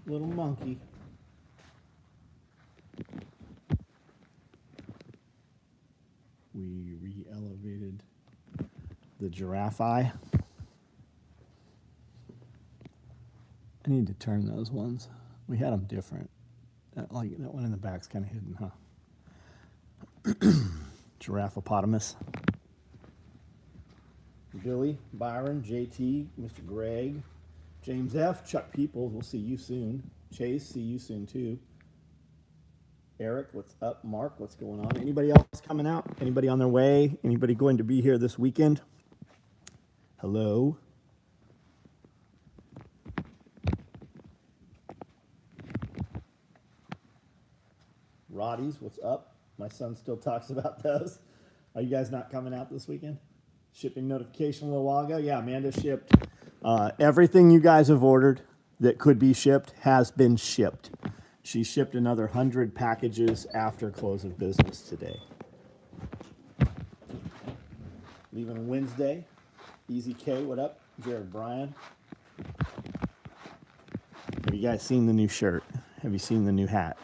Little monkey. We re-elevated the giraffe eye. I need to turn those ones. We had them different. That one in the back's kind of hidden, huh? Giraffopotamus. Billy, Byron, JT, Mr. Greg, James F., Chuck Peoples, we'll see you soon. Chase, see you soon too. Eric, what's up? Mark, what's going on? Anybody else coming out? Anybody on their way? Anybody going to be here this weekend? Hello? Roddy's, what's up? My son still talks about those. Are you guys not coming out this weekend? Shipping notification a little while ago. Yeah, Amanda shipped. Everything you guys have ordered that could be shipped has been shipped. She shipped another 100 packages after close of business today. Leaving Wednesday. Easy K, what up? Jared Bryan. Have you guys seen the new shirt? Have you seen the new hat?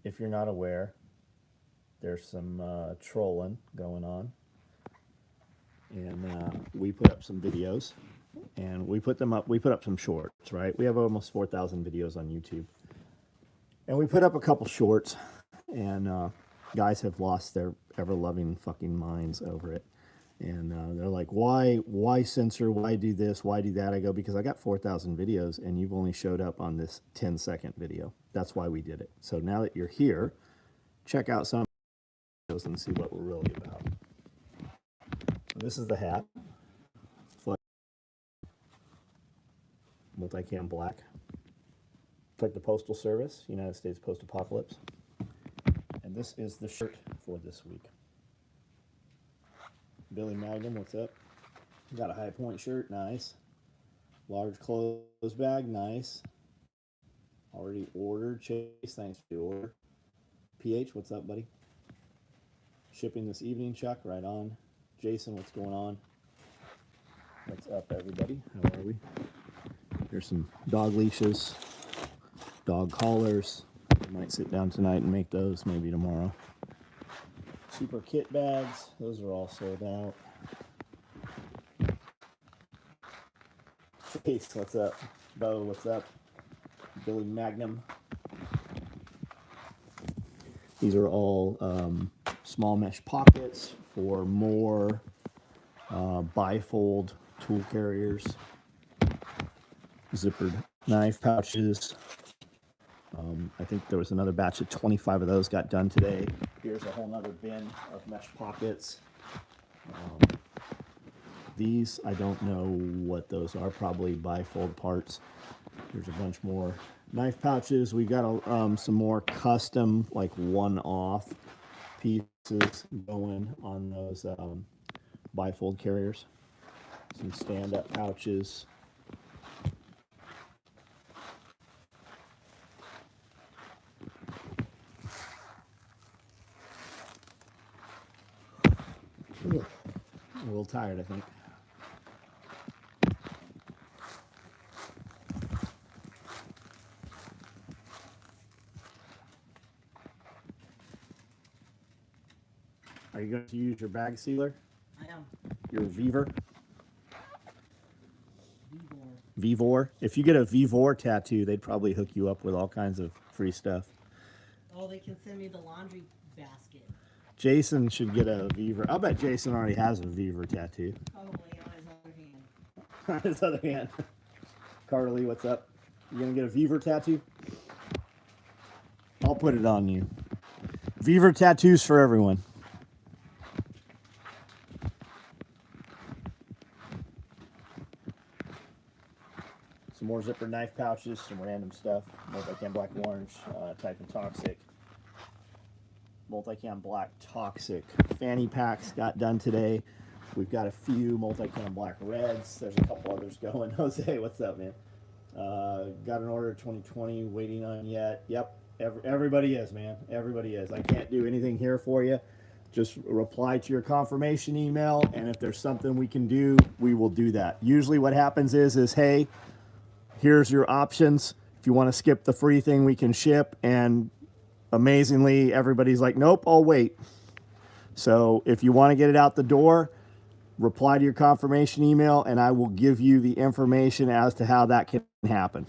If you're not aware, there's some trolling going on. And we put up some videos. And we put them up. We put up some shorts, right? We have almost 4,000 videos on YouTube. And we put up a couple shorts. And guys have lost their ever-loving fucking minds over it. And they're like, why censor? Why do this? Why do that? I go, because I got 4,000 videos and you've only showed up on this 10-second video. That's why we did it. So now that you're here, check out some videos and see what we're really about. This is the hat. Multicam black. It's like the Postal Service, United States Post-Apocalypse. And this is the shirt for this week. Billy Magnum, what's up? Got a High Point shirt, nice. Large clothes bag, nice. Already ordered. Chase, thanks for the order. PH, what's up, buddy? Shipping this evening, Chuck, right on. Jason, what's going on? What's up, everybody? How are we? Here's some dog leashes, dog collars. I might sit down tonight and make those, maybe tomorrow. Super kit bags, those are all sold out. Chase, what's up? Bo, what's up? Billy Magnum. These are all small mesh pockets for more bifold tool carriers. Zippered knife pouches. I think there was another batch of 25 of those got done today. Here's a whole nother bin of mesh pockets. These, I don't know what those are, probably bifold parts. There's a bunch more knife pouches. We got some more custom, like one-off pieces going on those bifold carriers. Some stand-up pouches. A little tired, I think. Are you going to use your bag sealer? I am. Your Vevor? Vevor. Vevor? If you get a Vevor tattoo, they'd probably hook you up with all kinds of free stuff. Oh, they can send me the laundry basket. Jason should get a Vevor. I'll bet Jason already has a Vevor tattoo. Probably on his other hand. On his other hand. Carly, what's up? You gonna get a Vevor tattoo? I'll put it on you. Vevor tattoos for everyone. Some more zipper knife pouches, some random stuff. Multicam Black Orange, Typhon Toxic. Multicam Black Toxic. Fanny packs got done today. We've got a few Multicam Black Reds. There's a couple others going. Jose, what's up, man? Got an order 2020, waiting on yet. Yep, everybody is, man. Everybody is. I can't do anything here for you. just reply to your confirmation email, and if there's something we can do, we will do that. Usually what happens is hey, here's your options. If you want to skip the free thing, we can ship, and amazingly, everybody's like, nope, I'll wait. So if you want to get it out the door, reply to your confirmation email, and I will give you the information as to how that can happen.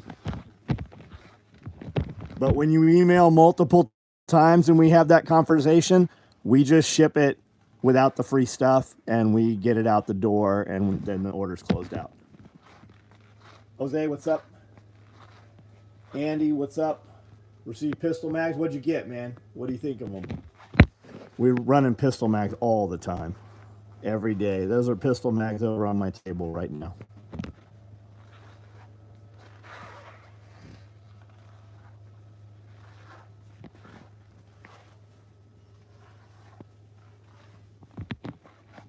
But when you email multiple times and we have that conversation, we just ship it without the free stuff, and we get it out the door, and then the order's closed out. Jose, what's up? Andy, what's up? Received pistol mags. What'd you get, man? What do you think of them? We're running pistol mags all the time, every day. Those are pistol mags over on my table right now.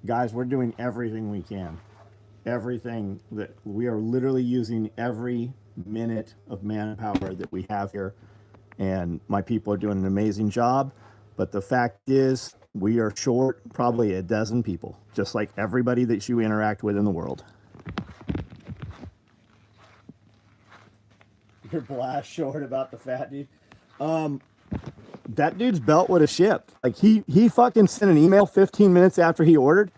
Guys, we're doing everything we can. Everything that we are literally using every minute of manpower that we have here. And my people are doing an amazing job. But the fact is, we are short probably a dozen people, just like everybody that you interact with in the world. You're blast short about the fat dude. That dude's belt would have shipped. Like he fucking sent an email 15 minutes after he ordered.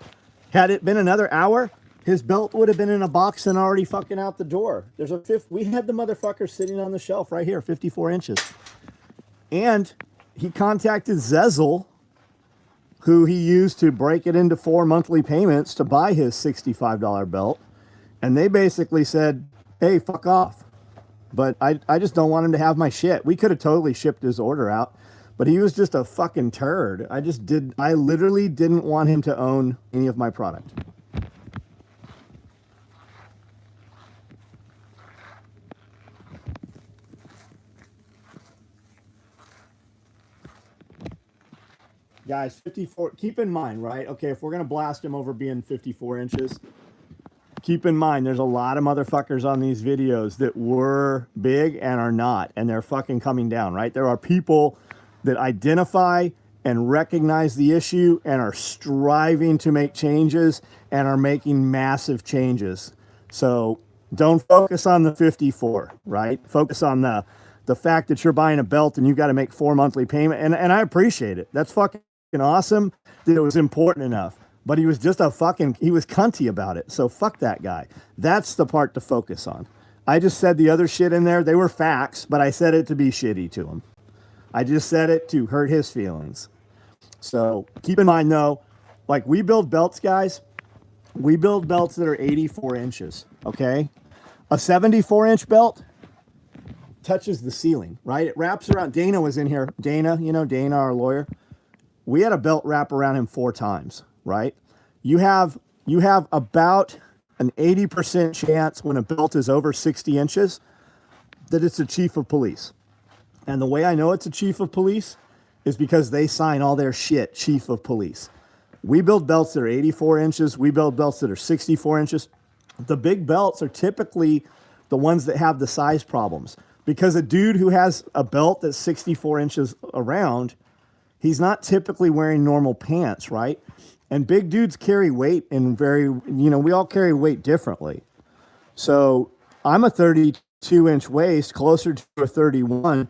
Had it been another hour, his belt would have been in a box and already fucking out the door. There's a fifth. We had the motherfucker sitting on the shelf right here, 54 inches. And he contacted Zezel, who he used to break it into 4 monthly payments to buy his $65 belt. And they basically said, hey, fuck off. But I just don't want him to have my shit. We could have totally shipped his order out, but he was just a fucking turd. I literally didn't want him to own any of my product. Guys, 54, keep in mind, right? Okay, if we're going to blast him over being 54 inches, keep in mind there's a lot of motherfuckers on these videos that were big and are not, and they're fucking coming down, right? There are people that identify and recognize the issue and are striving to make changes and are making massive changes. So don't focus on the 54, right? Focus on the fact that you're buying a belt and you've got to make 4 monthly payment. And I appreciate it. That's fucking awesome that it was important enough. But he was just he was cunty about it. So fuck that guy. That's the part to focus on. I just said the other shit in there. They were facts, but I said it to be shitty to him. I just said it to hurt his feelings. So keep in mind though, like we build belts, guys. We build belts that are 84 inches, okay? A 74-inch belt touches the ceiling, right? It wraps around. Dana was in here. Dana, Dana, our lawyer. We had a belt wrap around him 4 times, right? You have about an 80% chance when a belt is over 60 inches that it's a chief of police. And the way I know it's a chief of police is because they sign all their shit, chief of police. We build belts that are 84 inches. We build belts that are 64 inches. The big belts are typically the ones that have the size problems, because a dude who has a belt that's 64 inches around, he's not typically wearing normal pants, right? And big dudes carry weight in we all carry weight differently. So I'm a 32-inch waist, closer to a 31,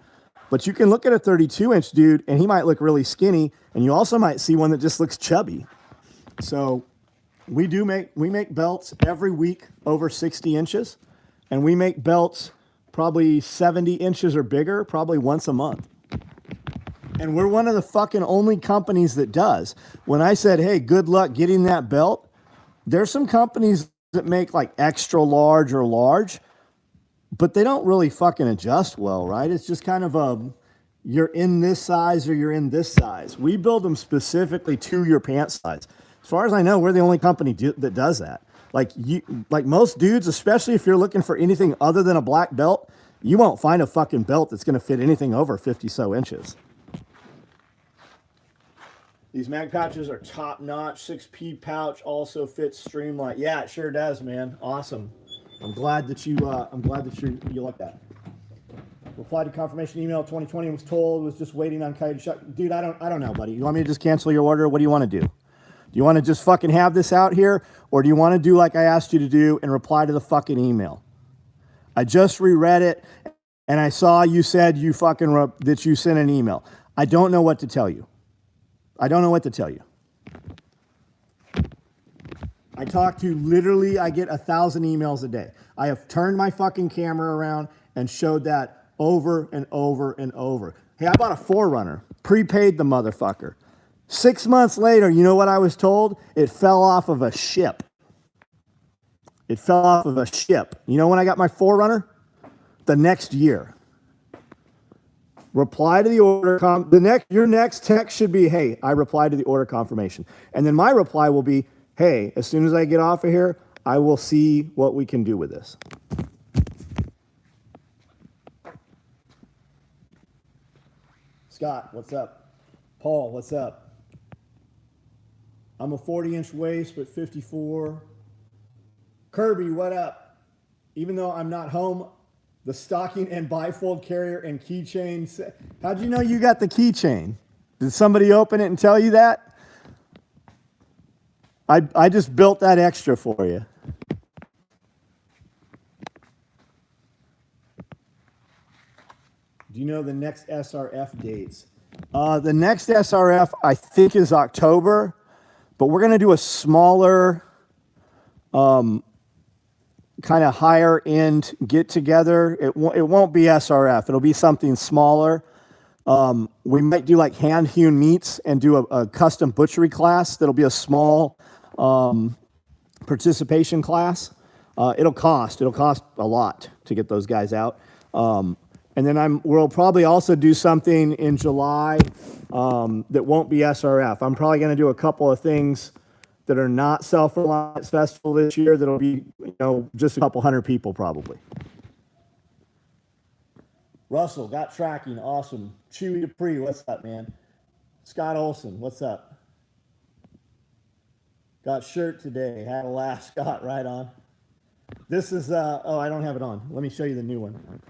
but you can look at a 32-inch dude and he might look really skinny, and you also might see one that just looks chubby. So we make belts every week over 60 inches, and we make belts probably 70 inches or bigger, probably once a month. And we're one of the fucking only companies that does. When I said, hey, good luck getting that belt, there's some companies that make like extra large or large, but they don't really fucking adjust well, right? It's just kind of you're in this size or you're in this size. We build them specifically to your pant size. As far as I know, we're the only company that does that. Like most dudes, especially if you're looking for anything other than a black belt, you won't find a fucking belt that's going to fit anything over 50 so inches. These mag pouches are top notch. 6P pouch also fits Streamline. Yeah, it sure does, man. Awesome. I'm glad that you like that. Replied to confirmation email 2020 was told, was just waiting on Coyote Shot. Dude, I don't know, buddy. You want me to just cancel your order? What do you want to do? Do you want to just fucking have this out here? Or do you want to do like I asked you to do and reply to the fucking email? I just reread it and I saw you said you fucking that you sent an email. I don't know what to tell you. I don't know what to tell you. I talk to literally, I get 1,000 emails a day. I have turned my fucking camera around and showed that over and over and over. Hey, I bought a 4Runner, prepaid the motherfucker. 6 months later, you know what I was told? It fell off of a ship. It fell off of a ship. You know when I got my 4Runner? The next year. Reply to the order. Your next text should be, hey, I replied to the order confirmation. And then my reply will be, hey, as soon as I get off of here, I will see what we can do with this. Scott, what's up? Paul, what's up? I'm a 40-inch waist, but 54. Kirby, what up? Even though I'm not home, the stocking and bifold carrier and keychain. How'd you know you got the keychain? Did somebody open it and tell you that? I just built that extra for you. Do you know the next SRF dates? The next SRF, I think, is October, but we're going to do a smaller, kind of higher end get together. It won't be SRF. It'll be something smaller. We might do like hand hewn meats and do a custom butchery class. That'll be a small participation class. It'll cost a lot to get those guys out. And then we'll probably also do something in July that won't be SRF. I'm probably going to do a couple of things that are not Self-Reliance Festival this year. That'll be, just a couple hundred people probably. Russell, got tracking, awesome. Chewy Dupree, what's up, man? Scott Olson, what's up? Got shirt today, had a laugh, Scott, right on. This is, I don't have it on. Let me show you the new one.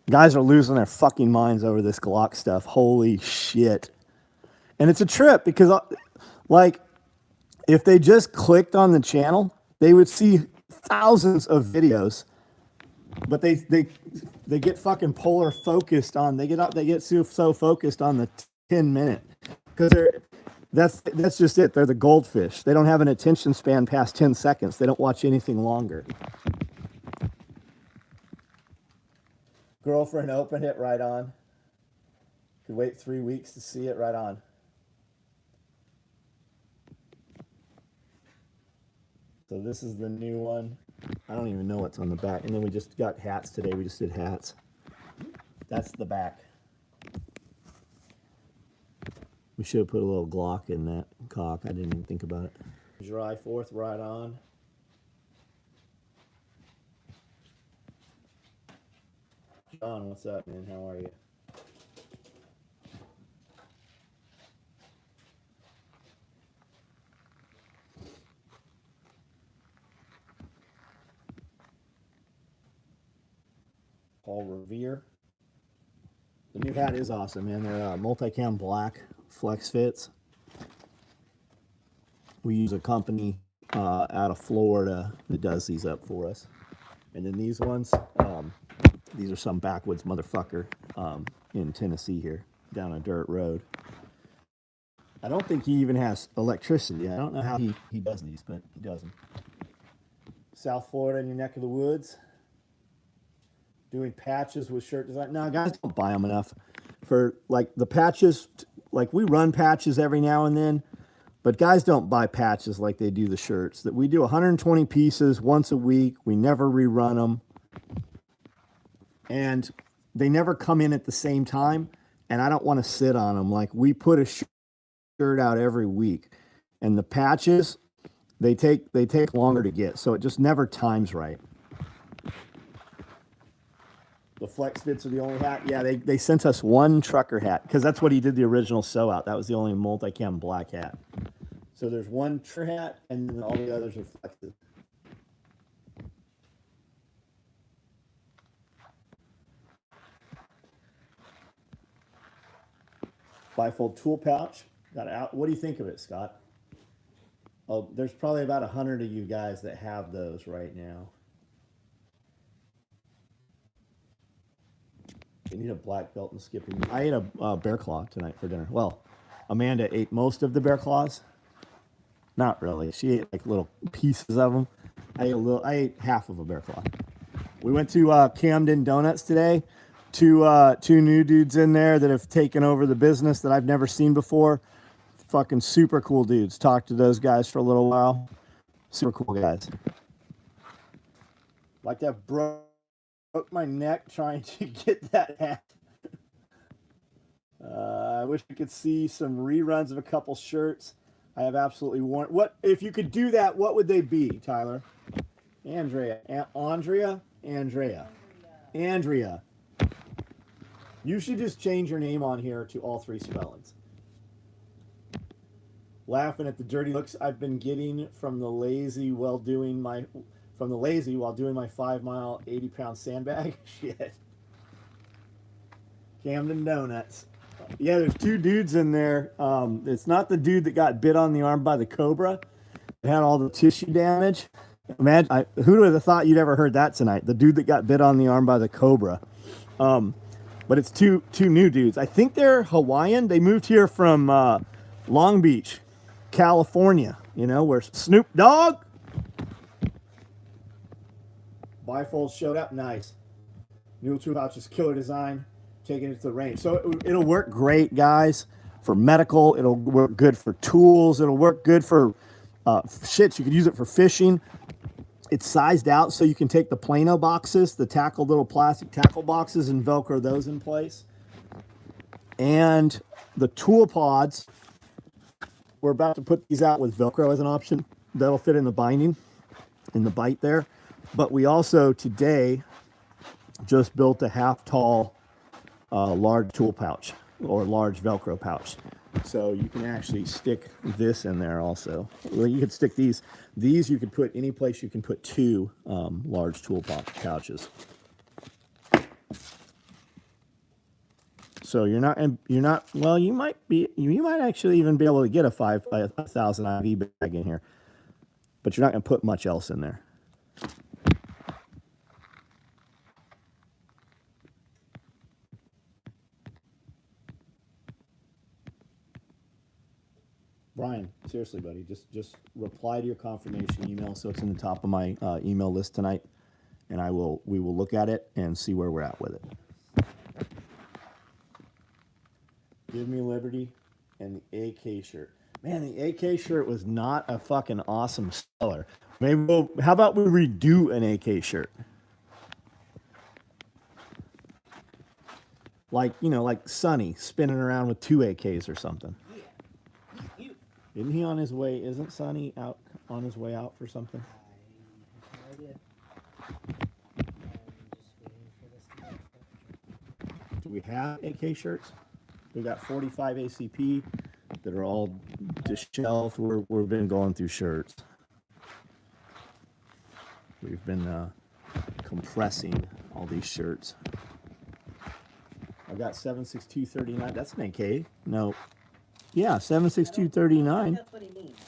Guys are losing their fucking minds over this Glock stuff. Holy shit. And it's a trip because, if they just clicked on the channel, they would see thousands of videos, but they get fucking polar focused on, they get so focused on the 10-minute because that's just it. They're the goldfish. They don't have an attention span past 10 seconds. They don't watch anything longer. Girlfriend opened it, right on. Could wait 3 weeks to see it, right on. So this is the new one. I don't even know what's on the back. And then we just got hats today. We just did hats. That's the back. We should have put a little Glock in that cock. I didn't even think about it. July 4th, right on. John, what's up, man? How are you? Paul Revere. The new hat is awesome, man. They're multicam black flex fits. We use a company out of Florida that does these up for us. And then these ones, these are some backwoods motherfucker in Tennessee here, down a dirt road. I don't think he even has electricity. I don't know how he does these, but he does them. South Florida in your neck of the woods. Doing patches with shirt design. No, guys don't buy them enough. For the patches, we run patches every now and then, but guys don't buy patches like they do the shirts. That we do 120 pieces once a week. We never rerun them. And they never come in at the same time, and I don't want to sit on them. We put a shirt out every week, and the patches, they take longer to get, so it just never times right. The flex fits are the only hat. Yeah, they sent us one trucker hat because that's what he did the original sew out. That was the only multicam black hat. So there's one trucker hat, and then all the others are flexes. Bifold tool pouch. Got it out. What do you think of it, Scott? Oh, there's probably about 100 of you guys that have those right now. You need a black belt and skipping. I ate a bear claw tonight for dinner. Well, Amanda ate most of the bear claws. Not really. She ate like little pieces of them. I ate half of a bear claw. We went to Camden Donuts today. Two new dudes in there that have taken over the business that I've never seen before. Fucking super cool dudes. Talked to those guys for a little while. Super cool guys. Like that broke my neck trying to get that hat. I wish I could see some reruns of a couple shirts. I have absolutely one. What if you could do that? What would they be, Tyler? Andrea. You should just change your name on here to all three spellings. Laughing at the dirty looks I've been getting from the lazy while doing my 5-mile 80-pound sandbag. Shit. Camden Donuts. Yeah, there's two dudes in there. It's not the dude that got bit on the arm by the cobra. It had all the tissue damage. Imagine, who would have thought you'd ever heard that tonight? The dude that got bit on the arm by the cobra. But it's two new dudes. I think they're Hawaiian. They moved here from Long Beach, California. You know, where Snoop Dogg. Bifold showed up. Nice. Mule tool pouches, killer design. Taking it to the range. So it'll work great, guys, for medical. It'll work good for tools. It'll work good for shit. You could use it for fishing. It's sized out so you can take the Plano boxes, the little plastic tackle boxes, and Velcro those in place. And the tool pods, we're about to put these out with Velcro as an option. That'll fit in the binding, in the bite there. But we also today just built a half-tall large tool pouch or large Velcro pouch. So you can actually stick this in there also. Well, you could stick these you could put any place you can put two large tool pouches. So you might actually even be able to get a 5,000 IV bag in here, but you're not going to put much else in there. Brian, seriously, buddy, just reply to your confirmation email so it's in the top of my email list tonight, and we will look at it and see where we're at with it. Give me Liberty and the AK shirt. Man, the AK shirt was not a fucking awesome seller. How about we redo an AK shirt? Like Sonny spinning around with 2 AKs or something. Isn't he on his way? Isn't Sonny out on his way out for something? I have no idea. I'm just waiting for this to get. Do we have AK shirts? We got 45 ACP that are all disheveled. We've been going through shirts. We've been compressing all these shirts. I've got 76239. That's an AK. No. Yeah, 76239. That's what he means.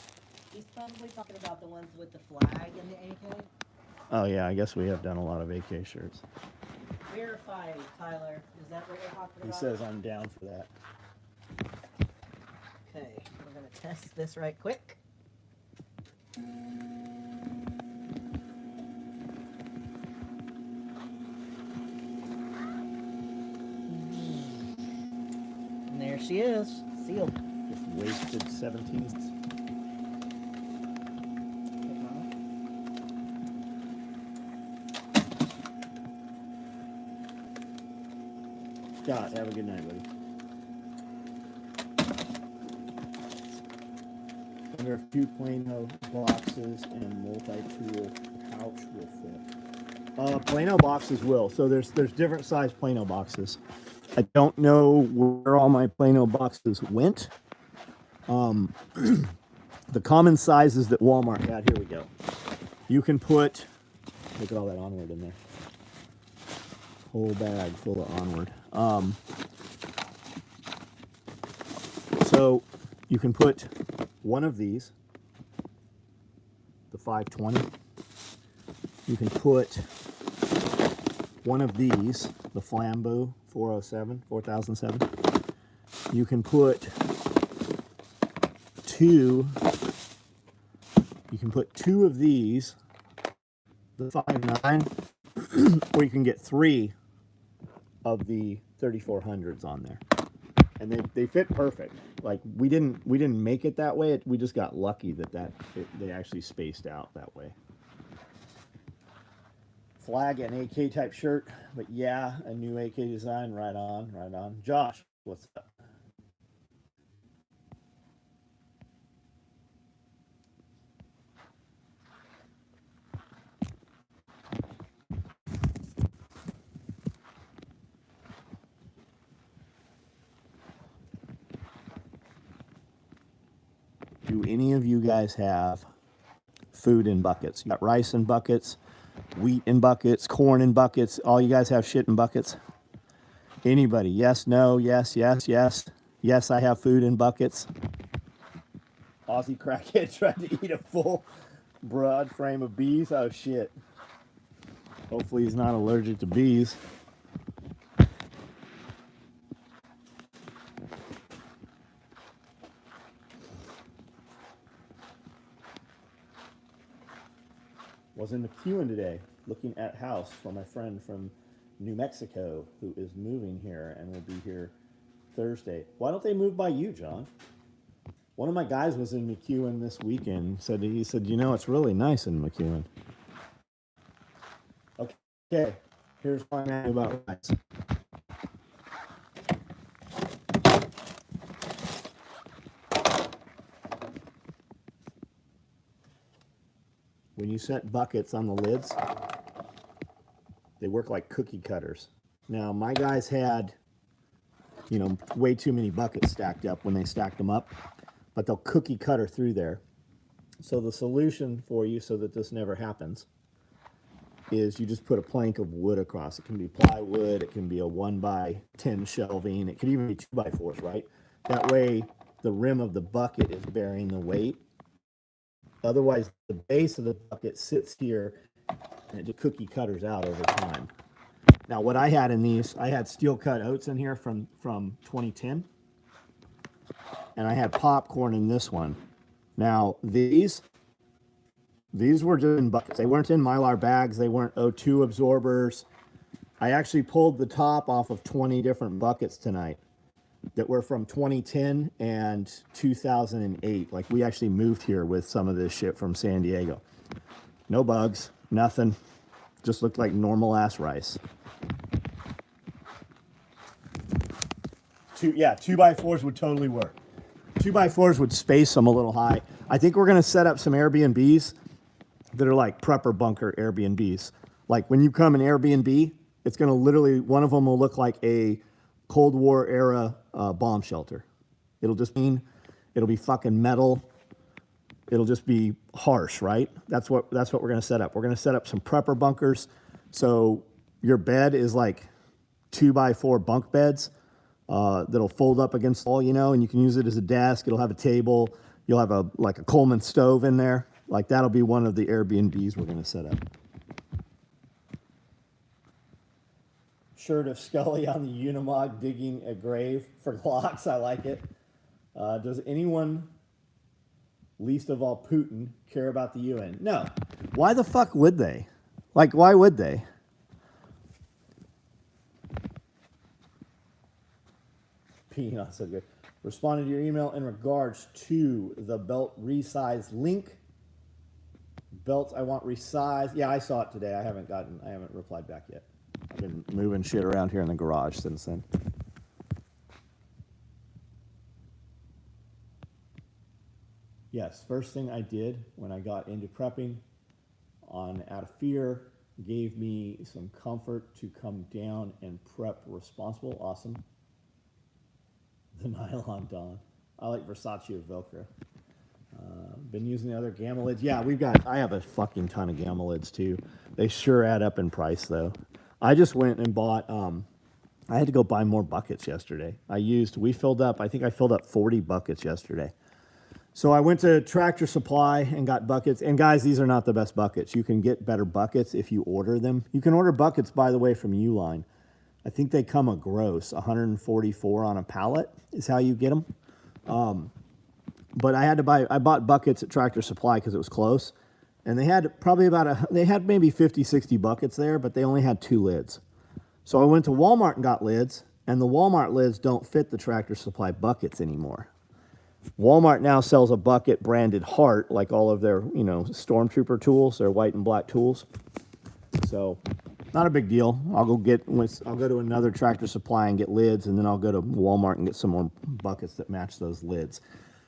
He's probably talking about the ones with the flag and the AK. Oh yeah, I guess we have done a lot of AK shirts. Verify, Tyler. Is that what you're talking He about? says I'm down for that. Okay, we're gonna test this right quick. And there she is, sealed. Just wasted 17s. Scott, have a good night, buddy. Under a few Plano boxes and multi-tool pouch will fit. Plano boxes will. So there's different size Plano boxes. I don't know where all my Plano boxes went. The common sizes that Walmart had. Here we go. You can put. Look at all that Onward in there. Whole bag full of Onward. So you can put one of these, the 520. You can put one of these, the Flambeau 407, 4007. You can put two of these, the 5.9, or you can get three of the 3400s on there, and they fit perfect. Like we didn't make it that way. We just got lucky that they actually spaced out that way. Flag and AK type shirt, but yeah, a new AK design. Right on, right on. Josh, what's up? Do any of you guys have food in buckets? You got rice in buckets, wheat in buckets, corn in buckets. All you guys have shit in buckets? Anybody? Yes, no, yes, yes, yes. Yes, I have food in buckets. Aussie crackhead tried to eat a full broad frame of bees. Oh, shit. Hopefully he's not allergic to bees. Was in McEwen today looking at house for my friend from New Mexico who is moving here and will be here Thursday. Why don't they move by you, John? One of my guys was in McEwen this weekend. He said, you know, it's really nice in McEwen. Okay, here's my man about rice. When you set buckets on the lids, they work like cookie cutters. Now, my guys had, you know, way too many buckets stacked up when they stacked them up, but they'll cookie cutter through there. So the solution for you so that this never happens is you just put a plank of wood across. It can be plywood, it can be a 1x10 shelving, it could even be 2x4s, right? That way the rim of the bucket is bearing the weight. Otherwise, the base of the bucket sits here and it just cookie cutters out over time. Now, what I had in these, I had steel cut oats in here from 2010. And I had popcorn in this one. Now, these were just in buckets. They weren't in Mylar bags. They weren't O2 absorbers. I actually pulled the top off of 20 different buckets tonight that were from 2010 and 2008. Like, we actually moved here with some of this shit from San Diego. No bugs, nothing. Just looked like normal ass rice. 2x4s would totally work. 2x4s would space them a little high. I think we're going to set up some Airbnbs that are like prepper bunker Airbnbs. Like when you come in Airbnb, it's going to literally, one of them will look like a Cold War era bomb shelter. It'll be fucking metal. It'll just be harsh, right? That's what we're going to set up. We're going to set up some prepper bunkers. So your bed is like 2x4 bunk beds that'll fold up against the wall, you know, and you can use it as a desk. It'll have a table. You'll have a Coleman stove in there. Like that'll be one of the Airbnbs we're going to set up. Shirt of Scully on the Unimog digging a grave for Glocks. I like it. Does anyone, least of all Putin, care about the UN? No. Why the fuck would they? Like, why would they? Not so good. Responded to your email in regards to the belt resize link. Belts I want resized. Yeah, I saw it today. I haven't replied back yet. I've been moving shit around here in the garage since then. Yes, first thing I did when I got into prepping out of fear gave me some comfort to come down and prep responsible. Awesome. The nylon Dawn. I like Versace or Velcro. Been using the other Gamma lids. Yeah, I have a fucking ton of Gamma lids too. They sure add up in price though. I just went and bought I had to go buy more buckets yesterday. We filled up, I think I filled up 40 buckets yesterday. So I went to Tractor Supply and got buckets. And guys, these are not the best buckets. You can get better buckets if you order them. You can order buckets, by the way, from Uline. I think they come a gross, 144 on a pallet is how you get them. But I bought buckets at Tractor Supply because it was close. And they had they had maybe 50, 60 buckets there, but they only had 2 lids. So I went to Walmart and got lids, and the Walmart lids don't fit the Tractor Supply buckets anymore. Walmart now sells a bucket branded Heart, like all of their, Stormtrooper tools, their white and black tools. So, not a big deal. I'll go to another Tractor Supply and get lids, and then I'll go to Walmart and get some more buckets that match those lids.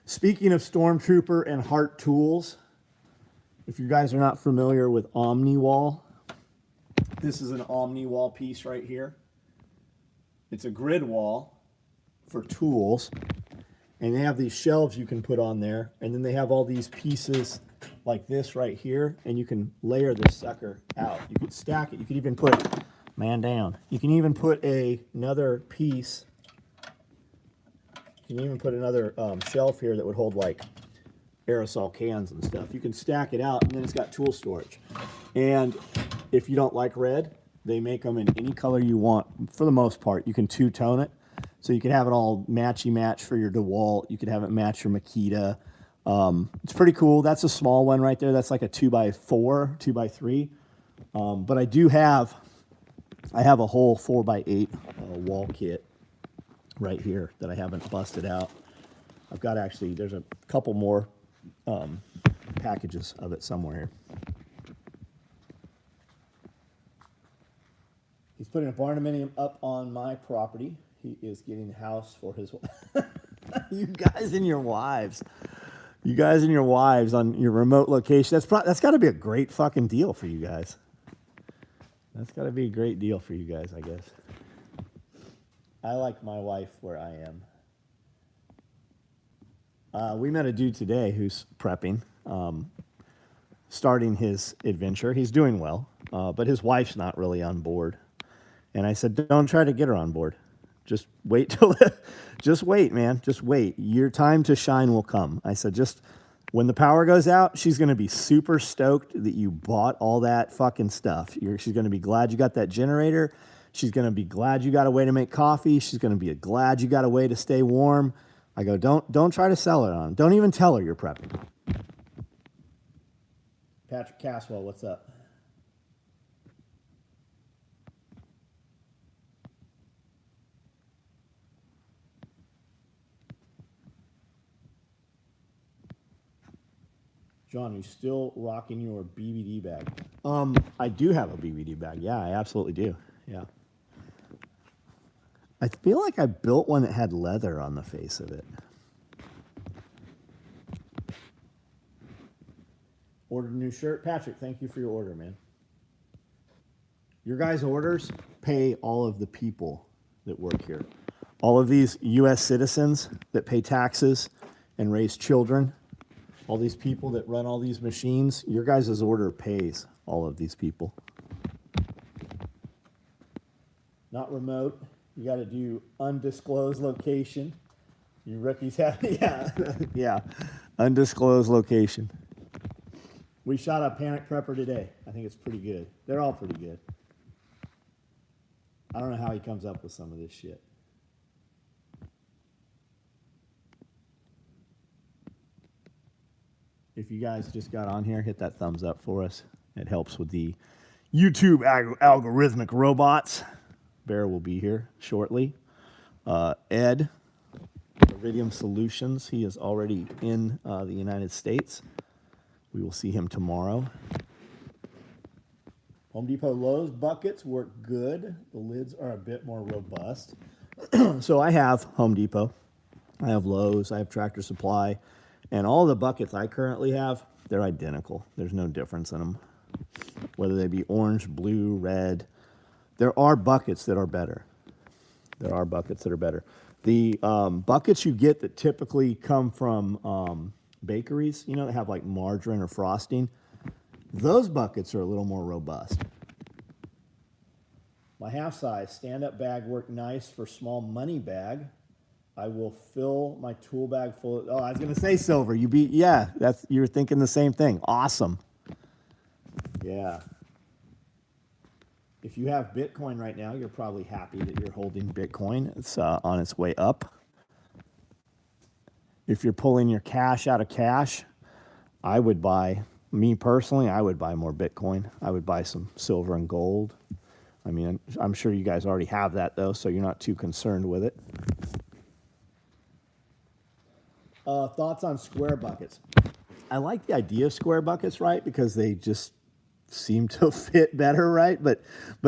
Speaking of Stormtrooper and Heart tools, if you guys are not familiar with OmniWall, this is an OmniWall piece right here. It's a grid wall for tools. And they have these shelves you can put on there. And then they have all these pieces like this right here. And you can layer this sucker out. You could stack it. You could even put, man down. You can even put another piece. You can even put another shelf here that would hold like aerosol cans and stuff. You can stack it out, and then it's got tool storage. And if you don't like red, they make them in any color you want. For the most part, you can two-tone it. So you can have it all matchy-match for your DeWalt. You can have it match your Makita. It's pretty cool. That's a small one right there. That's like a 2x4, 2x3. But I have a whole 4x8 wall kit right here that I haven't busted out. I've got there's a couple more packages of it somewhere here. He's putting a barndominium up on my property. He is getting the house for his wife. You guys and your wives. You guys and your wives on your remote location. That's got to be a great fucking deal for you guys. That's got to be a great deal for you guys, I guess. I like my wife where I am. We met a dude today who's prepping, starting his adventure. He's doing well, but his wife's not really on board. And I said, don't try to get her on board. Just wait just wait, man. Just wait. Your time to shine will come. I said, just when the power goes out, she's going to be super stoked that you bought all that fucking stuff. She's going to be glad you got that generator. She's going to be glad you got a way to make coffee. She's going to be glad you got a way to stay warm. I go, don't try to sell it on. Don't even tell her you're prepping. Patrick Caswell, what's up? John, you still rocking your BBD bag? I do have a BBD bag. Yeah, I absolutely do. Yeah. I feel like I built one that had leather on the face of it. Ordered a new shirt. Patrick, thank you for your order, man. Your guys' orders pay all of the people that work here. All of these U.S. citizens that pay taxes and raise children. All these people that run all these machines, your guys' order pays all of these people. Not remote. You got to do undisclosed location. You rookies have, yeah, undisclosed location. We shot a Panic Prepper today. I think it's pretty good. They're all pretty good. I don't know how he comes up with some of this shit. If you guys just got on here, hit that thumbs up for us. It helps with the YouTube algorithmic robots. Bear will be here shortly. Ed, Iridium Solutions, he is already in the United States. We will see him tomorrow. Home Depot Lowe's buckets work good. The lids are a bit more robust. So I have Home Depot. I have Lowe's. I have Tractor Supply. And all the buckets I currently have, they're identical. There's no difference in them. Whether they be orange, blue, red. There are buckets that are better. There are buckets that are better. The buckets you get that typically come from bakeries, you know, that have like margarine or frosting, those buckets are a little more robust. My half size stand-up bag worked nice for small money bag. I will fill my tool bag full of, oh, I was gonna say silver. Yeah, you're thinking the same thing. Awesome. Yeah. If you have Bitcoin right now, you're probably happy that you're holding Bitcoin. It's on its way up. If you're pulling your cash out of cash, me personally, I would buy more Bitcoin. I would buy some silver and gold. I mean, I'm sure you guys already have that though, so you're not too concerned with it. Thoughts on square buckets? I like the idea of square buckets, right? Because they just seem to fit better, right? But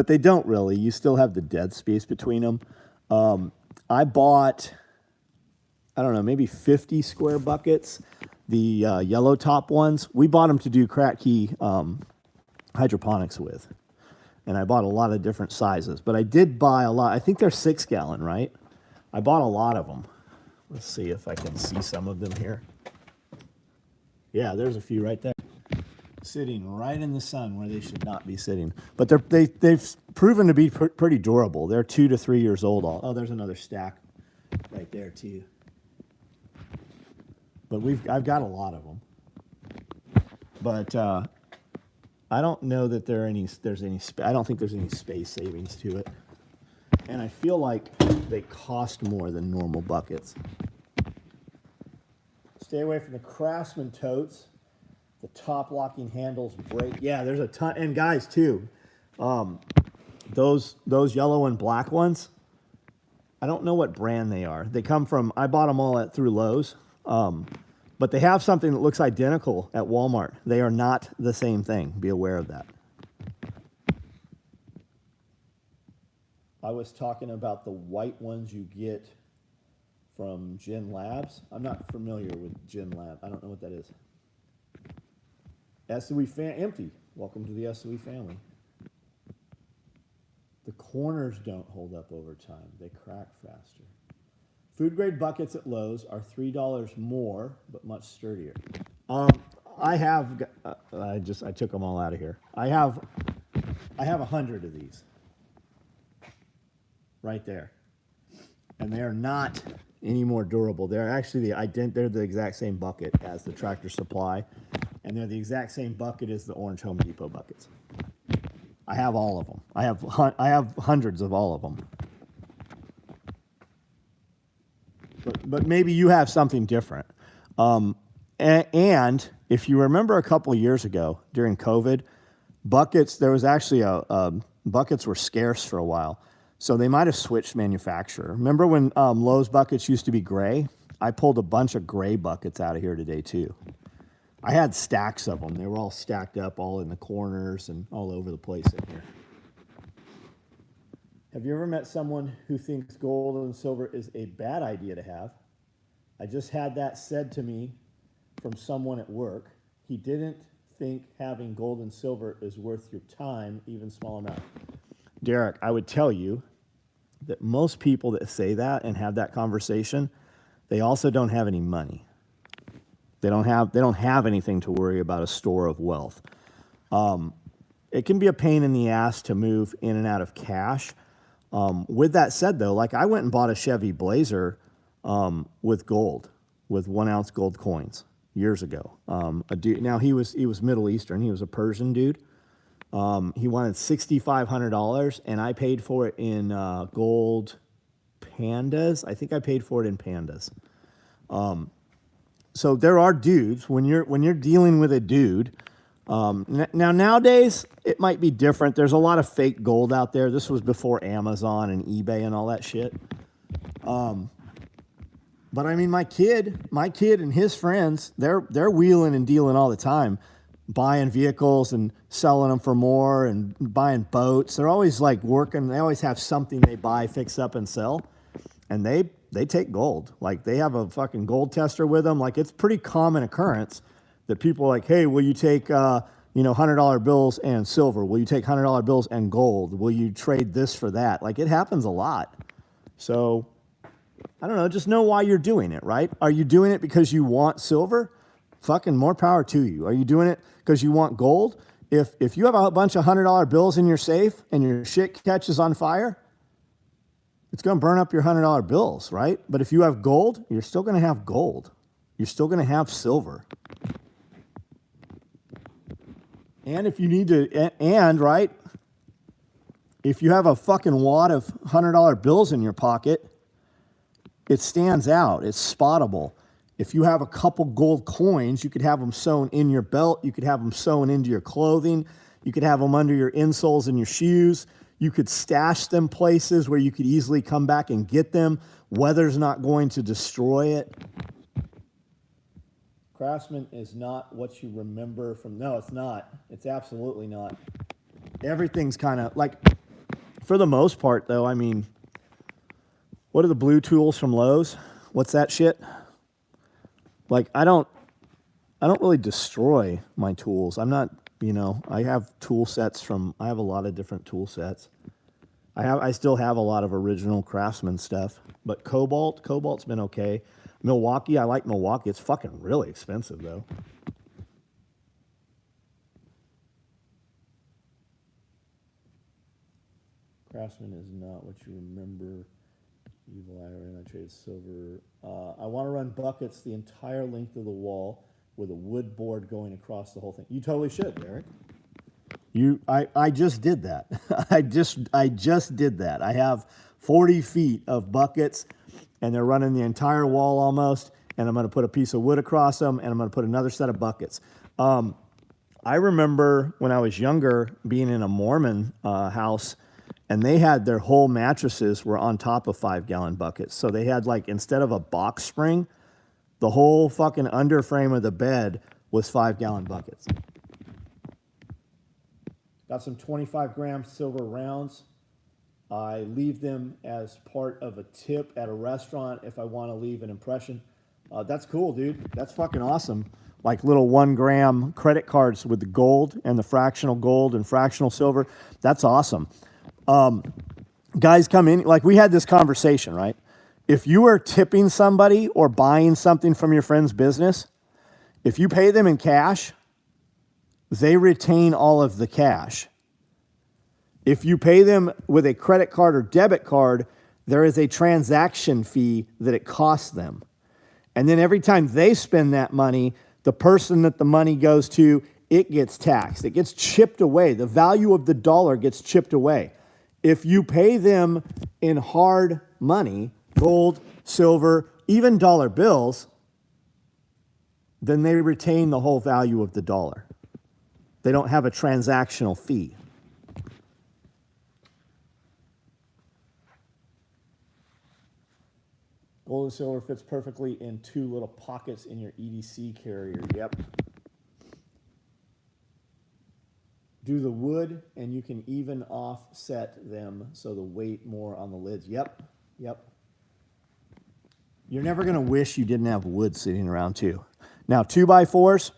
they don't really. You still have the dead space between them. I bought, I don't know, maybe 50 square buckets. The yellow top ones, we bought them to do crack key hydroponics with. And I bought a lot of different sizes. But I did buy a lot. I think they're 6 gallon, right? I bought a lot of them. Let's see if I can see some of them here. Yeah, there's a few right there. Sitting right in the sun where they should not be sitting. But they've proven to be pretty durable. They're 2 to 3 years old. Oh, there's another stack right there too. But I've got a lot of them. But I don't know that I don't think there's any space savings to it. And I feel like they cost more than normal buckets. Stay away from the Craftsman totes. The top locking handles break. Yeah, there's a ton. And guys, too, those yellow and black ones, I don't know what brand they are. They come from, I bought them all through Lowe's. But they have something that looks identical at Walmart. They are not the same thing. Be aware of that. I was talking about the white ones you get from Gen Labs. I'm not familiar with Gen Lab. I don't know what that is. SOE empty. Welcome to the SOE family. The corners don't hold up over time. They crack faster. Food grade buckets at Lowe's are $3 more, but much sturdier. I took them all out of here. I have 100 of these. Right there. And they are not any more durable. They're actually they're the exact same bucket as the Tractor Supply, and they're the exact same bucket as the orange Home Depot buckets. I have all of them. I have hundreds of all of them. But maybe you have something different. And if you remember a couple of years ago during COVID, buckets were scarce for a while. So they might have switched manufacturer. Remember when Lowe's buckets used to be gray? I pulled a bunch of gray buckets out of here today too. I had stacks of them. They were all stacked up, all in the corners and all over the place in here. Have you ever met someone who thinks gold and silver is a bad idea to have? I just had that said to me from someone at work. He didn't think having gold and silver is worth your time, even small amount. Derek, I would tell you that most people that say that and have that conversation, they also don't have any money. They don't have anything to worry about, a store of wealth. It can be a pain in the ass to move in and out of cash. With that said, though, like I went and bought a Chevy Blazer with gold, with 1 ounce gold coins years ago. A dude, now he was Middle Eastern. He was a Persian dude. He wanted $6,500, and I paid for it in gold pandas. I think I paid for it in pandas. So there are dudes when you're dealing with a dude. Now nowadays it might be different. There's a lot of fake gold out there. This was before Amazon and eBay and all that shit. But I mean, my kid and his friends, they're wheeling and dealing all the time, buying vehicles and selling them for more and buying boats. They're always like working. They always have something they buy, fix up, and sell. And they take gold. Like they have a fucking gold tester with them. Like it's pretty common occurrence that people are like, hey, will you take $100 bills and silver? Will you take $100 bills and gold? Will you trade this for that? Like it happens a lot. So I don't know, just know why you're doing it, right? Are you doing it because you want silver? Fucking more power to you. Are you doing it because you want gold? if you have a bunch of $100 bills in your safe and your shit catches on fire, it's going to burn up your $100 bills, right? But if you have gold, you're still going to have gold. You're still going to have silver. And if you need to, and right, if you have a fucking wad of $100 bills in your pocket, it stands out. It's spottable. If you have a couple gold coins, you could have them sewn in your belt. You could have them sewn into your clothing. You could have them under your insoles in your shoes. You could stash them places where you could easily come back and get them. Weather's not going to destroy it. Craftsman is not what you remember from, no, it's not. It's absolutely not. Everything's kind of like, for the most part though, I mean, what are the blue tools from Lowe's? What's that shit? Like, I don't really destroy my tools. I'm not, I have tool sets I have a lot of different tool sets. I still have a lot of original Craftsman stuff, but Cobalt's been okay. Milwaukee, I like Milwaukee. It's fucking really expensive though. Craftsman is not what you remember. Evil Eye, and I traded silver. I want to run buckets the entire length of the wall with a wood board going across the whole thing. You totally should, Derek. I just did that. I just did that. I have 40 feet of buckets, and they're running the entire wall almost. And I'm going to put a piece of wood across them, and I'm going to put another set of buckets. I remember when I was younger being in a Mormon house, and they had their whole mattresses were on top of 5-gallon buckets. So they had, like, instead of a box spring, the whole fucking underframe of the bed was 5-gallon buckets. Got some 25-gram silver rounds. I leave them as part of a tip at a restaurant if I want to leave an impression. That's cool, dude. That's fucking awesome. Like little 1-gram credit cards with the gold and the fractional gold and fractional silver. That's awesome. Guys come in, like we had this conversation, right? If you are tipping somebody or buying something from your friend's business, if you pay them in cash, they retain all of the cash. If you pay them with a credit card or debit card, there is a transaction fee that it costs them. And then every time they spend that money, the person that the money goes to, it gets taxed. It gets chipped away. The value of the dollar gets chipped away. If you pay them in hard money, gold, silver, even dollar bills, then they retain the whole value of the dollar. They don't have a transactional fee. Gold and silver fits perfectly in 2 little pockets in your EDC carrier. Yep. Do the wood, and you can even offset them so the weight more on the lids. Yep. You're never going to wish you didn't have wood sitting around too. Now, 2x4s,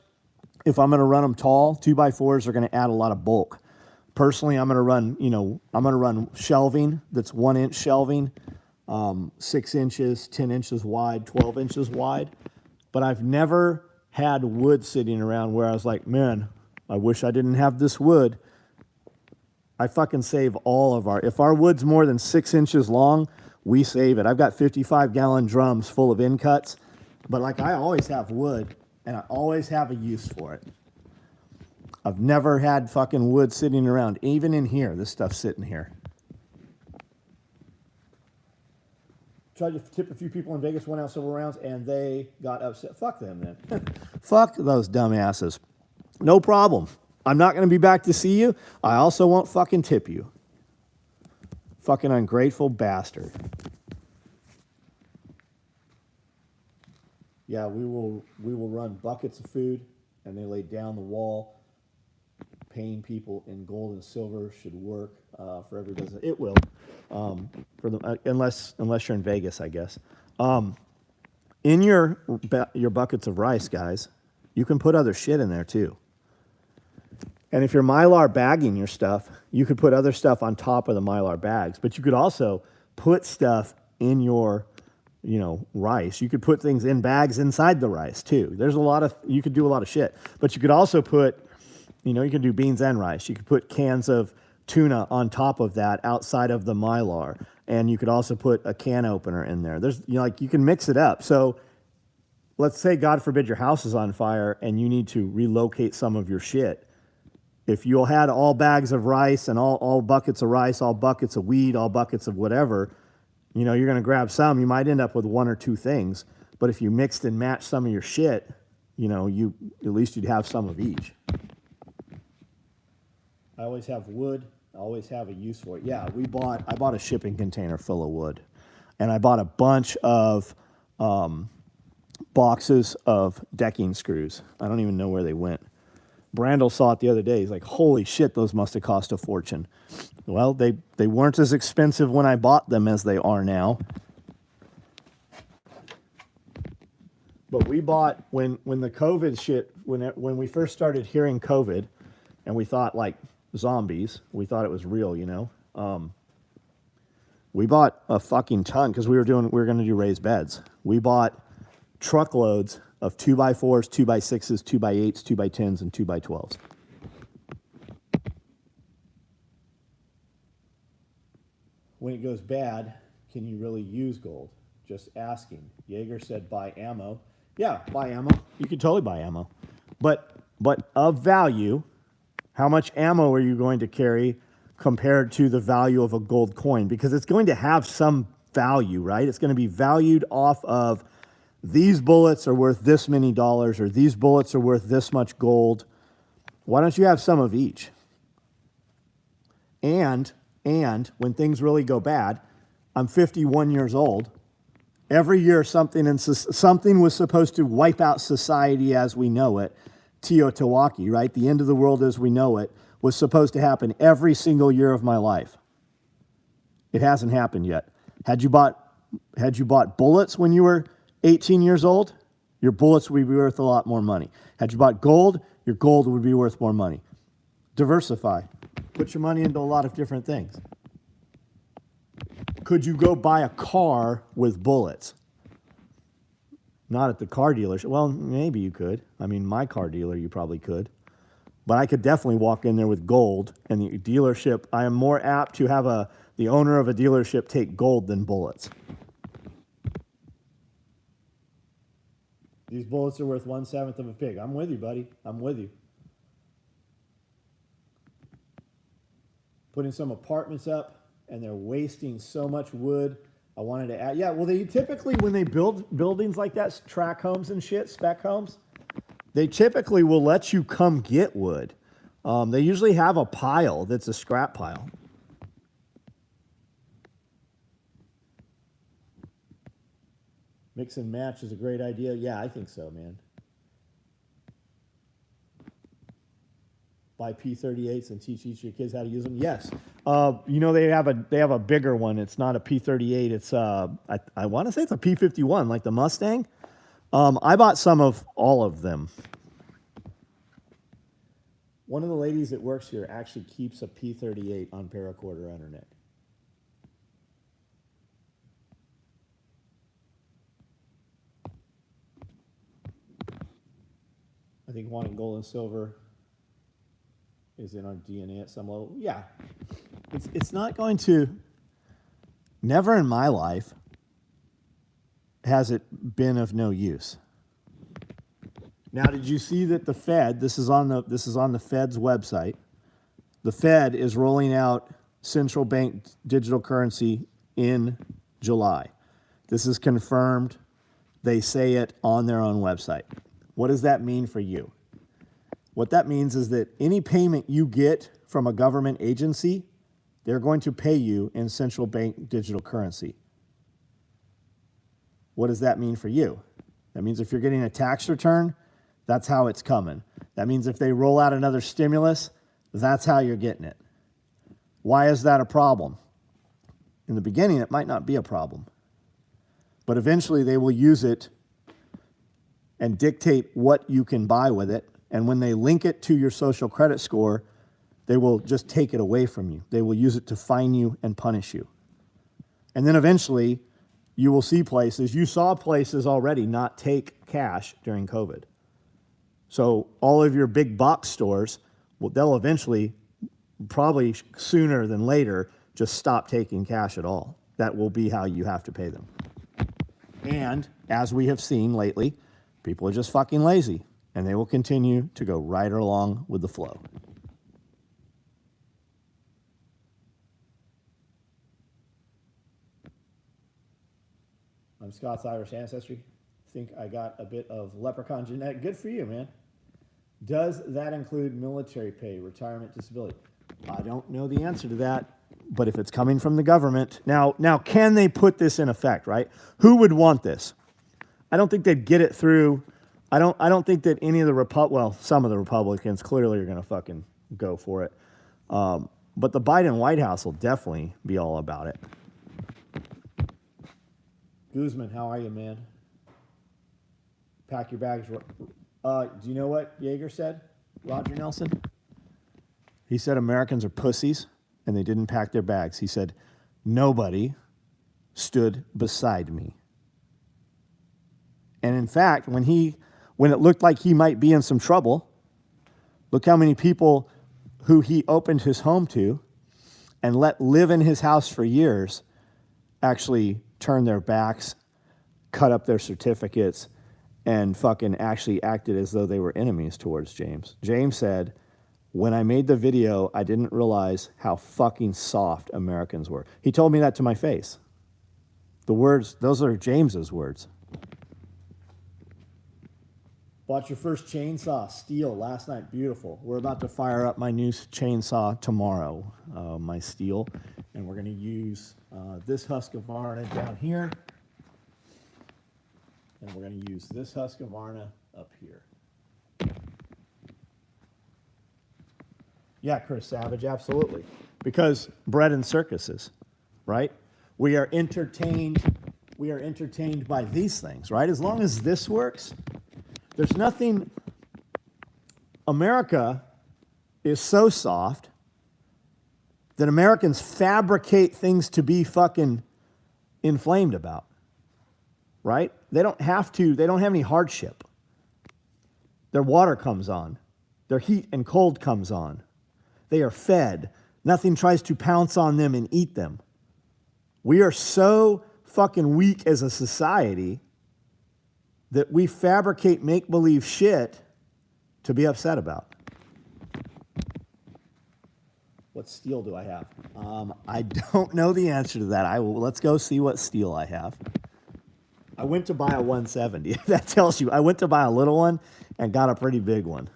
if I'm going to run them tall, 2x4s are going to add a lot of bulk. Personally, I'm going to run shelving that's 1-inch shelving, 6 inches, 10 inches wide, 12 inches wide. But I've never had wood sitting around where I was like, man, I wish I didn't have this wood. I fucking save all of if our wood's more than 6 inches long, we save it. I've got 55-gallon drums full of in cuts, but like I always have wood and I always have a use for it. I've never had fucking wood sitting around, even in here. This stuff's sitting here. Tried to tip a few people in Vegas, went out several rounds, and they got upset. Fuck them, then. Fuck those dumbasses. No problem. I'm not going to be back to see you. I also won't fucking tip you. Fucking ungrateful bastard. Yeah, we will run buckets of food, and they lay down the wall. Paying people in gold and silver should work for every business. It will, unless you're in Vegas, I guess. In your buckets of rice, guys, you can put other shit in there too. And if you're Mylar bagging your stuff, you could put other stuff on top of the Mylar bags. But you could also put stuff in your, rice. You could put things in bags inside the rice too. You could do a lot of shit. But you could also put You know, you can do beans and rice. You could put cans of tuna on top of that outside of the Mylar. And you could also put a can opener in there. There's, you know, like you can mix it up. So let's say, God forbid, your house is on fire and you need to relocate some of your shit. If you had all bags of rice and all buckets of rice, all buckets of weed, all buckets of whatever, you know, you're going to grab some. You might end up with one or two things. But if you mixed and matched some of your shit, you know, at least you'd have some of each. I always have wood. I always have a use for it. Yeah, I bought a shipping container full of wood. And I bought a bunch of boxes of decking screws. I don't even know where they went. Brandel saw it the other day. He's like, holy shit, those must have cost a fortune. Well, they weren't as expensive when I bought them as they are now. But we bought, when the COVID shit, when we first started hearing COVID, and we thought like zombies, we thought it was real, you know. We bought a fucking ton because we were going to do raised beds. We bought truckloads of 2x4s, 2x6s, 2x8s, 2x10s, and 2x12s. When it goes bad, can you really use gold? Just asking. Jaeger said buy ammo. Yeah, buy ammo. You can totally buy ammo. But of value, how much ammo are you going to carry compared to the value of a gold coin? Because it's going to have some value, right? It's going to be valued off of these bullets are worth this many dollars, or these bullets are worth this much gold. Why don't you have some of each? And when things really go bad, I'm 51 years old. Every year something was supposed to wipe out society as we know it. Teotihuacan, right? The end of the world as we know it was supposed to happen every single year of my life. It hasn't happened yet. Had you bought bullets when you were 18 years old, your bullets would be worth a lot more money. Had you bought gold, your gold would be worth more money. Diversify. Put your money into a lot of different things. Could you go buy a car with bullets? Not at the car dealership. Well, maybe you could. I mean, my car dealer, you probably could. But I could definitely walk in there with gold, and the dealership, I am more apt to have the owner of a dealership take gold than bullets. These bullets are worth 1/7 of a pig. I'm with you, buddy. I'm with you. Putting some apartments up, and they're wasting so much wood. I wanted to add, yeah, well, they typically, when they build buildings like that, track homes and shit, spec homes, they typically will let you come get wood. They usually have a pile that's a scrap pile. Mix and match is a great idea. Yeah, I think so, man. Buy P38s and teach each of your kids how to use them. Yes. You know, they have a bigger one. It's not a P38. It's I want to say it's a P51, like the Mustang. I bought some of all of them. One of the ladies that works here actually keeps a P38 on paracord around her neck. I think wanting gold and silver is in our DNA at some level. Yeah. It's not going to, never in my life has it been of no use. Now, did you see that the Fed, this is on the Fed's website, the Fed is rolling out central bank digital currency in July. This is confirmed. They say it on their own website. What does that mean for you? What that means is that any payment you get from a government agency, they're going to pay you in central bank digital currency. What does that mean for you? That means if you're getting a tax return, that's how it's coming. That means if they roll out another stimulus, that's how you're getting it. Why is that a problem? In the beginning, it might not be a problem. But eventually they will use it and dictate what you can buy with it. And when they link it to your social credit score, they will just take it away from you. They will use it to fine you and punish you. And then eventually, you will see places, you saw places already not take cash during COVID. So all of your big box stores Well, they'll eventually, probably sooner than later, just stop taking cash at all. That will be how you have to pay them. And as we have seen lately, people are just fucking lazy, and they will continue to go right along with the flow. I'm Scott's Irish ancestry. Think I got a bit of leprechaun genetic. Good for you, man. Does that include military pay, retirement, disability? I don't know the answer to that, but if it's coming from the government, now can they put this in effect, right? Who would want this? I don't think they'd get it through. I don't think that any of the some of the Republicans clearly are going to fucking go for it. But the Biden White House will definitely be all about it. Guzman, how are you, man? Pack your bags. Do you know what Yeager said? Roger Nelson? He said Americans are pussies and they didn't pack their bags. He said, nobody stood beside me. And in fact, when it looked like he might be in some trouble, look how many people who he opened his home to and let live in his house for years actually turned their backs, cut up their certificates, and fucking actually acted as though they were enemies towards James. James said, when I made the video, I didn't realize how fucking soft Americans were. He told me that to my face. The words, those are James's words. Bought your first chainsaw, steel, last night. Beautiful. We're about to fire up my new chainsaw tomorrow, my steel. And we're going to use this Husqvarna down here. And we're going to use this Husqvarna up here. Yeah, Chris Savage, absolutely. Because bread and circuses, right? We are entertained by these things, right? As long as this works, there's nothing. America is so soft that Americans fabricate things to be fucking inflamed about, right? They don't have any hardship. Their water comes on. Their heat and cold comes on. They are fed. Nothing tries to pounce on them and eat them. We are so fucking weak as a society that we fabricate make-believe shit to be upset about. What steel do I have? I don't know the answer to that. Let's go see what steel I have. I went to buy a 170. That tells you. I went to buy a little one and got a pretty big one.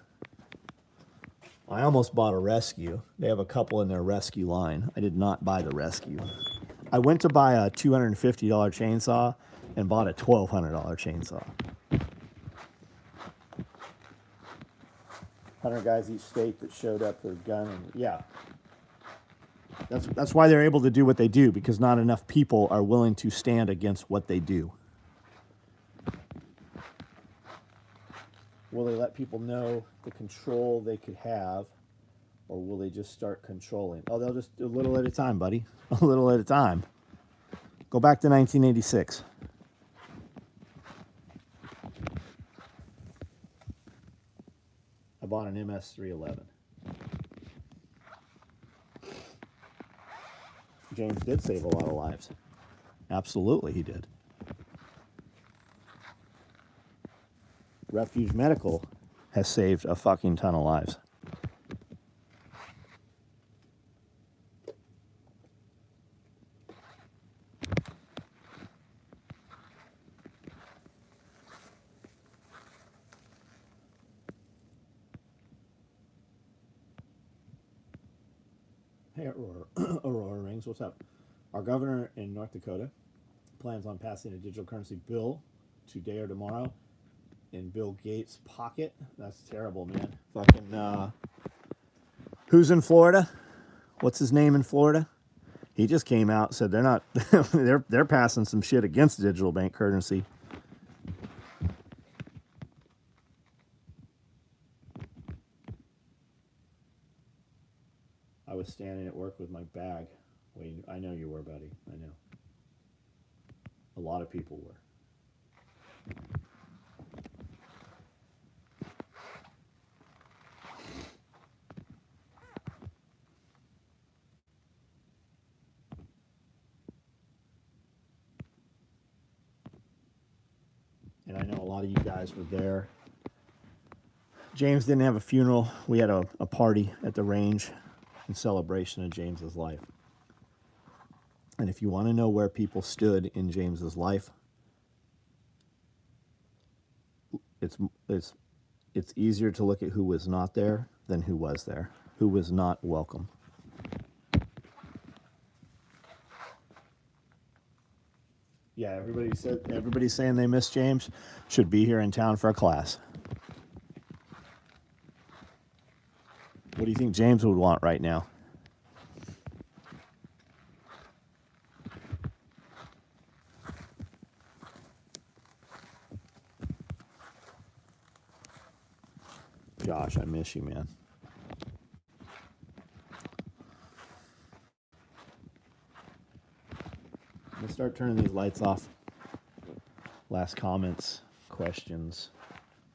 I almost bought a Rescue. They have a couple in their Rescue line. I did not buy the Rescue. I went to buy a $250 chainsaw and bought a $1,200 chainsaw. 100 guys each state that showed up their gun. And, yeah. That's why they're able to do what they do, because not enough people are willing to stand against what they do. Will they let people know the control they could have, or will they just start controlling? Oh, they'll just do a little at a time, buddy. A little at a time. Go back to 1986. I bought an MS-311. James did save a lot of lives. Absolutely, he did. Refuge Medical has saved a fucking ton of lives. Hey, Aurora Rings, what's up? Our governor in North Dakota plans on passing a digital currency bill today or tomorrow in Bill Gates' pocket. That's terrible, man. Fucking, who's in Florida? What's his name in Florida? He just came out and said they're not, they're passing some shit against digital bank currency. I was standing at work with my bag. Wait, I know you were, buddy. I know. A lot of people were. and I know a lot of you guys were there. James didn't have a funeral. We had a party at the range in celebration of James's life. And if you want to know where people stood in James's life, it's easier to look at who was not there than who was there, who was not welcome. Yeah, everybody's saying they miss James. Should be here in town for a class. What do you think James would want right now? Josh, I miss you, man. I'm gonna start turning these lights off. Last comments, questions,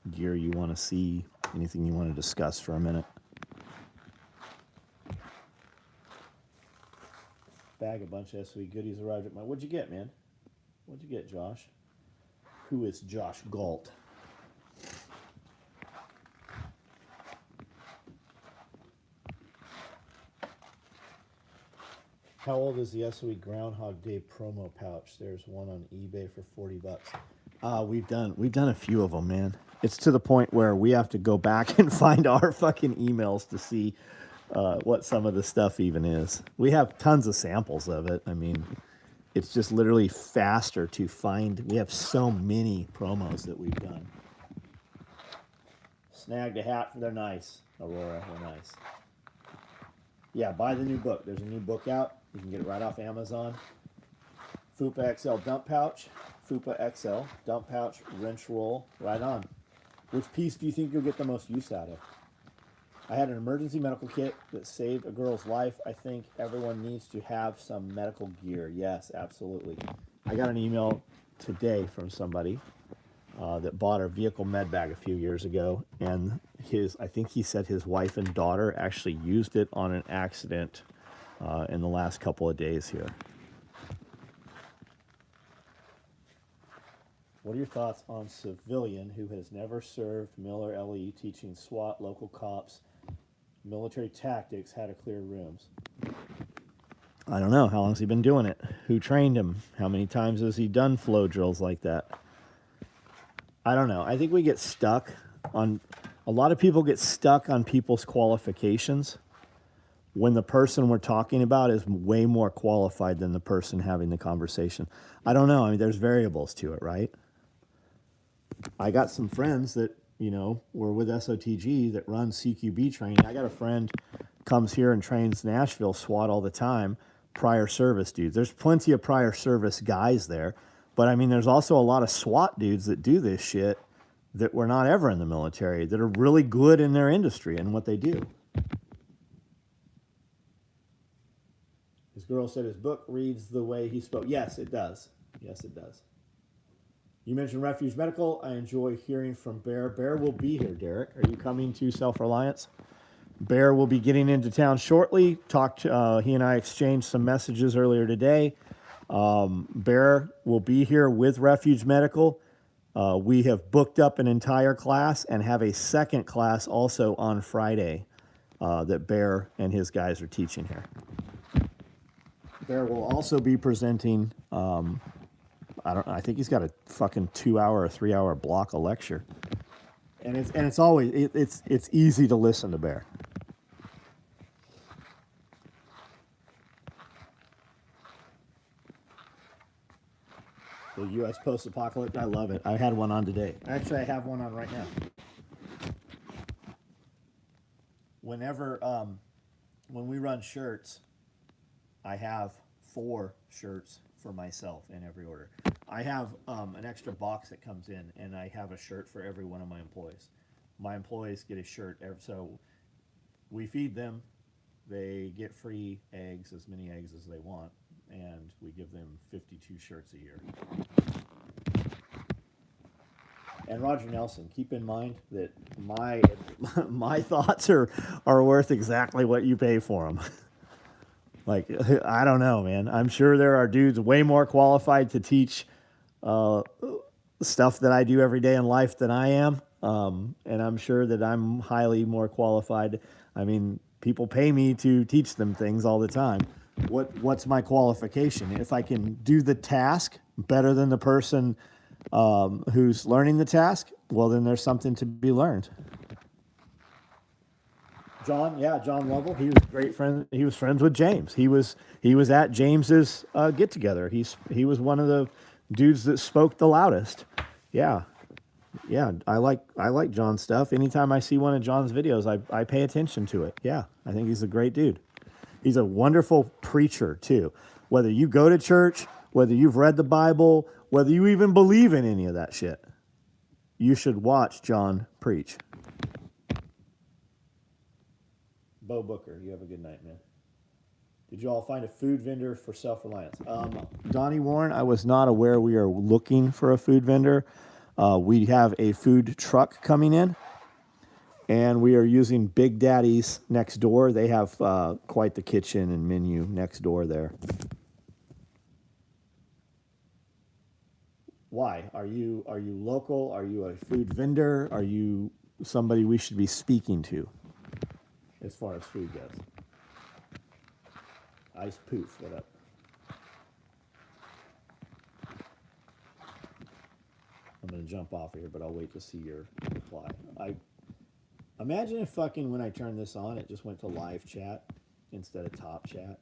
gear you want to see, anything you want to discuss for a minute. Bag a bunch of SOE goodies arrived at my. What'd you get, man? What'd you get, Josh? Who is Josh Galt? How old is the SOE Groundhog Day promo pouch? There's one on eBay for $40. We've done a few of them, man. It's to the point where we have to go back and find our fucking emails to see what some of the stuff even is. We have tons of samples of it. I mean, it's just literally faster to find. We have so many promos that we've done. Snagged a hat. They're nice, Aurora. They're nice. Yeah, buy the new book. There's a new book out. You can get it right off Amazon. Fupa XL dump pouch. Fupa XL dump pouch wrench roll. Right on. Which piece do you think you'll get the most use out of? I had an emergency medical kit that saved a girl's life. I think everyone needs to have some medical gear. Yes, absolutely. I got an email today from somebody that bought a vehicle med bag a few years ago, and I think he said his wife and daughter actually used it on an accident in the last couple of days here. What are your thoughts on civilian who has never served Miller LE teaching SWAT, local cops, military tactics, how to clear rooms? I don't know. How long has he been doing it? Who trained him? How many times has he done flow drills like that? I don't know. I think we get stuck on, a lot of people get stuck on people's qualifications when the person we're talking about is way more qualified than the person having the conversation. I don't know. I mean, there's variables to it, right? I got some friends that, you know, were with SOTG that run CQB training. I got a friend comes here and trains Nashville SWAT all the time, prior service dudes. There's plenty of prior service guys there. But I mean, there's also a lot of SWAT dudes that do this shit that were not ever in the military, that are really good in their industry and what they do. His girl said his book reads the way he spoke. Yes, it does. Yes, it does. You mentioned Refuge Medical. I enjoy hearing from Bear. Bear will be here, Derek. Are you coming to Self-Reliance? Bear will be getting into town shortly. He and I exchanged some messages earlier today. Bear will be here with Refuge Medical. We have booked up an entire class and have a second class also on Friday that Bear and his guys are teaching here. Bear will also be presenting, I think he's got a fucking 2-hour or 3-hour block of lecture. And it's always, it's easy to listen to Bear. The U.S. post-apocalypse, I love it. I had one on today. Actually, I have one on right now. Whenever, when we run shirts, I have 4 shirts for myself in every order. I have an extra box that comes in, and I have a shirt for every one of my employees. My employees get a shirt, so we feed them. They get free eggs, as many eggs as they want, and we give them 52 shirts a year. And Roger Nelson, keep in mind that my thoughts are worth exactly what you pay for them. Like, I don't know, man. I'm sure there are dudes way more qualified to teach stuff that I do every day in life than I am. And I'm sure that I'm highly more qualified. I mean, people pay me to teach them things all the time. What's my qualification? If I can do the task better than the person who's learning the task, well, then there's something to be learned. John Lovell. He was a great friend. He was friends with James. He was at James's get together. He was one of the dudes that spoke the loudest. Yeah, yeah. I like John's stuff. Anytime I see one of John's videos, I pay attention to it. Yeah, I think he's a great dude. He's a wonderful preacher too. Whether you go to church, whether you've read the Bible, whether you even believe in any of that shit, you should watch John preach. Bo Booker, you have a good night, man. Did you all find a food vendor for self-reliance? Donnie Warren, I was not aware we are looking for a food vendor. We have a food truck coming in, and we are using Big Daddy's next door. They have quite the kitchen and menu next door there. Why? Are you local? Are you a food vendor? Are you somebody we should be speaking to as far as food goes? Ice Poof, what up? I'm gonna jump off of here, but I'll wait to see your reply. I imagine if fucking when I turn this on, it just went to live chat instead of top chat.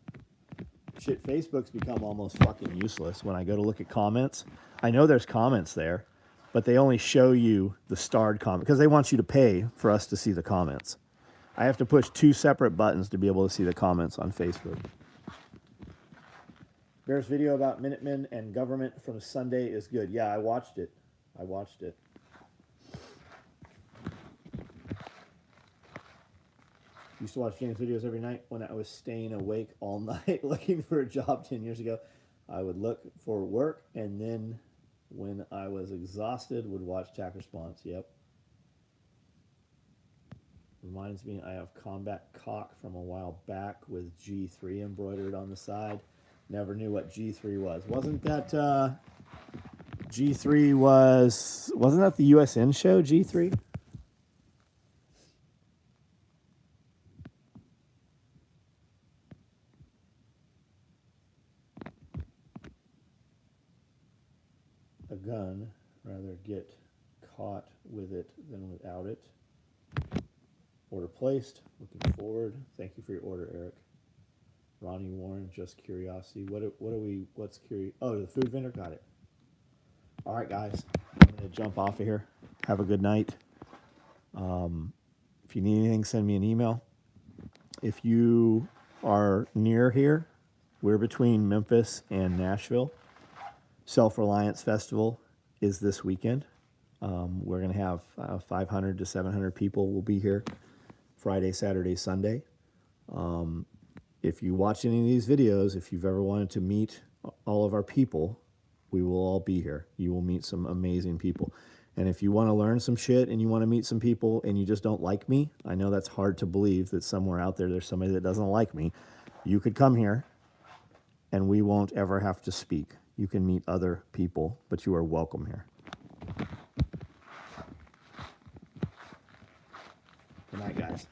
Shit, Facebook's become almost fucking useless. When I go to look at comments, I know there's comments there, but they only show you the starred comment because they want you to pay for us to see the comments. I have to push 2 separate buttons to be able to see the comments on Facebook. Bear's video about Minutemen and government from Sunday is good. Yeah, I watched it. Used to watch James videos every night when I was staying awake all night looking for a job 10 years ago. I would look for work, and then when I was exhausted, would watch Tack Response. Yep. Reminds me, I have Combat Cock from a while back with G3 embroidered on the side. Never knew what G3 was. Wasn't that G3 wasn't that the USN show, G3? A gun, rather get caught with it than without it. Order placed. Looking forward. Thank you for your order, Eric. Ronnie Warren, just curiosity. What's curious? Oh, the food vendor? Got it. All right, guys. I'm going to jump off of here. Have a good night. If you need anything, send me an email. If you are near here, we're between Memphis and Nashville. Self-Reliance Festival is this weekend. We're going to have 500 to 700 people will be here Friday, Saturday, Sunday. If you watch any of these videos, if you've ever wanted to meet all of our people, we will all be here. You will meet some amazing people. And if you want to learn some shit and you want to meet some people and you just don't like me, I know that's hard to believe that somewhere out there there's somebody that doesn't like me. You could come here and we won't ever have to speak. You can meet other people, but you are welcome here. Good night, guys.